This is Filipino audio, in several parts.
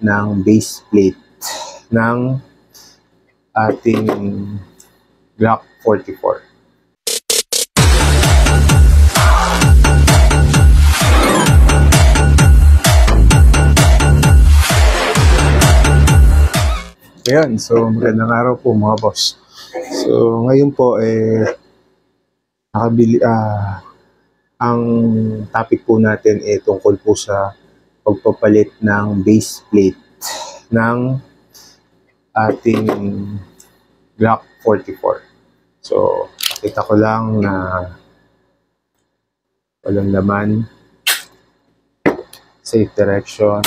ng base plate ng ating Glock 44. Ayan, so magandang araw po mga boss. So ngayon po ang topic po natin tungkol po sa pagpapalit ng base plate ng ating Glock 44. So pakita ko lang na walang laman, safe direction.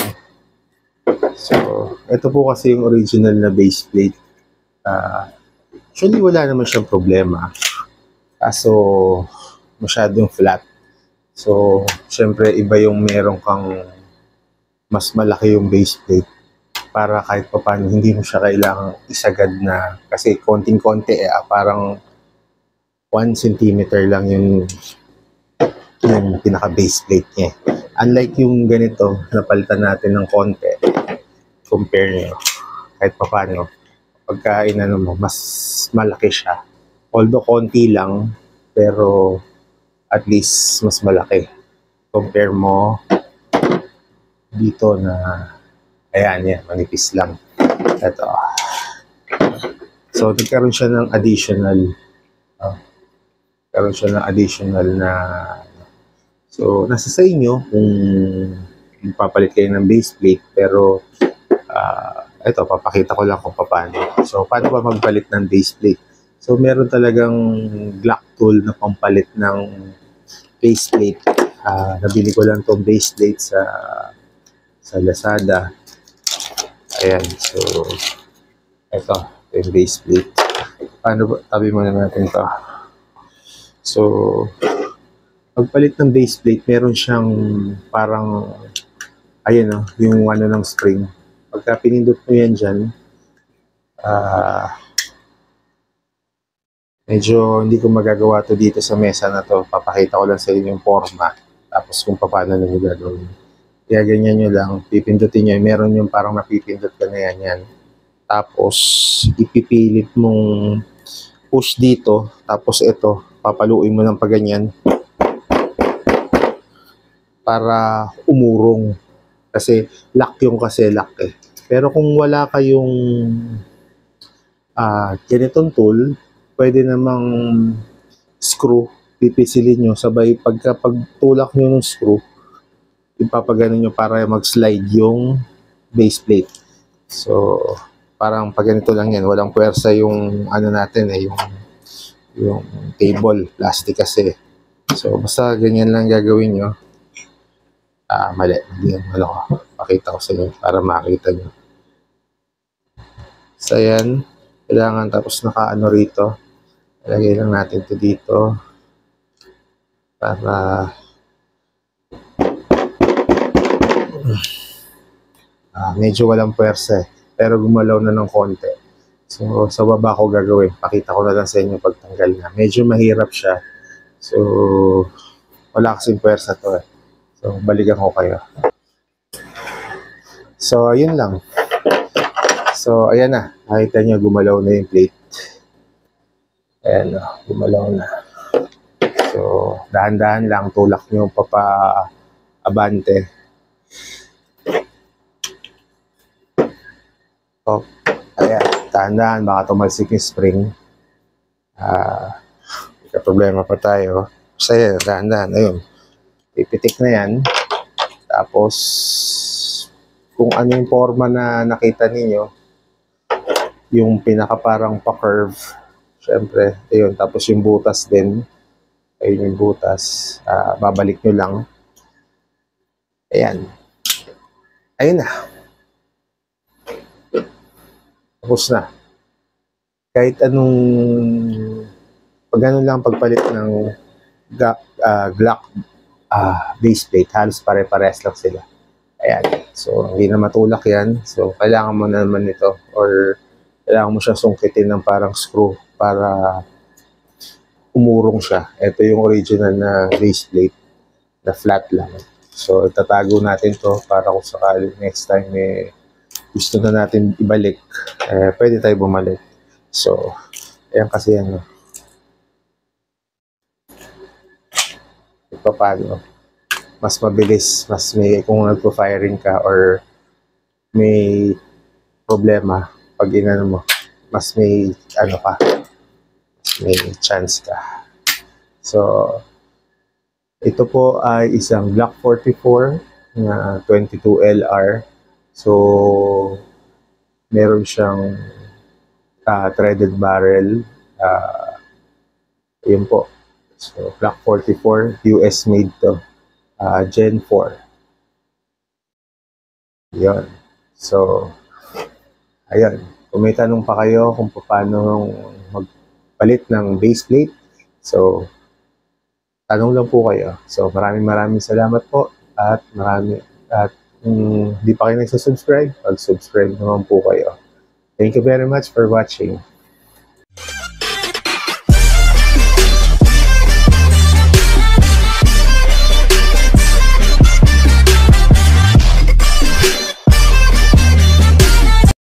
So, ito po kasi yung original na base plate. Actually, wala naman siyang problema. Kaso, masyadong flat. So, syempre, iba yung meron kang mas malaki yung base plate para kahit pa paano, hindi mo siya kailangang isagad na. Kasi konting-konti, parang 1 centimeter lang yung pinaka-base plate niya. Unlike yung ganito, napalitan natin ng konti. Compare nyo, kahit pa paano, pagka inano mo, mas malaki siya. Although konti lang, pero at least mas malaki. Compare mo dito na, ayan yan, manipis lang. Ito. So, nagkaroon siya ng additional, so, nasa sa inyo kung papalit kayo ng base plate, pero ito, papakita ko lang kung paano. So, paano ba magpalit ng base plate? So, meron talagang Glock tool na pampalit ng base plate. Nabili ko lang itong base plate sa Lazada. Ayan, so, ito yung base plate. Paano ba? Tabi muna natin ito. So, pagpalit ng base plate, meron siyang parang, ayun yung ano ng spring. Pagka pinindot mo yan dyan, medyo hindi ko magagawa to dito sa mesa na to. Papakita ko lang sa inyo yung forma. Tapos kung paano nyo gagawin. Kaya ganyan nyo lang, pipindutin nyo. Meron yung parang napipindot ka na yan. Tapos, ipipilit mong push dito. Tapos ito, papaluin mo ng paganyan para umurong. Kasi lock Pero kung wala kayong ganitong tool, pwede namang screw, pipisilin nyo, sabay pagtulak nyo ng screw, ipapagano nyo para mag-slide yung base plate. So, parang pag ganito lang yan, walang puwersa yung ano natin yung table, plastic kasi. So, basta ganyan lang gagawin nyo. Mali. Pakita ko sa inyo para makita nyo. So, ayan. Kailangan tapos naka-ano rito. Ilagay lang natin ito dito. Para medyo walang puwersa pero gumalaw na ng konti. So, sa baba ko gagawin. Pakita ko na lang sa inyo pagtanggal na. Medyo mahirap siya. So, wala kasing puwersa to So, balikan ko kayo. So, ayun lang. So, ayan na. Nakita nyo, gumalaw na yung plate. Ayan gumalaw na. So, dahan-dahan lang. Tulak nyo papa-abante. So, ayan. Dahan-dahan. Baka tumalsik yung spring. May problema pa tayo. So, ayan. Dahan-dahan. Ayun. Pipitik na yan. Tapos, kung ano yung forma na nakita ninyo, yung pinaka parang pa-curve, syempre, ayun. Tapos yung butas din, ayun yung butas, babalik nyo lang. Ayan. Ayun na. Tapos na. Kahit anong, pag ano lang pagpalit ng Glock base plate, halos pare-pares lang sila. Ayan. So, hindi na matulak yan. So, kailangan mo na naman ito or kailangan mo siya sungkitin ng parang screw para umurong siya. Ito yung original na base plate na flat lang. So, itatago natin to para kung sakali next time gusto na natin ibalik, pwede tayo bumalik. So, ayan kasi ano, paano, mas mabilis, mas may, kung nagpo-firing ka or may problema, pag inano mo, mas may, ano ka, mas may chance ka. So, ito po ay isang Glock 44 na 22 LR. So, meron siyang threaded barrel. Yun po. So, Glock 44, US made to. Gen 4. Yun. So, ayun. Kung may tanong pa kayo kung paano magpalit ng base plate, so, tanong lang po kayo. So, maraming salamat po at kung di pa kayo nagsasubscribe, mag-subscribe naman po kayo. Thank you very much for watching.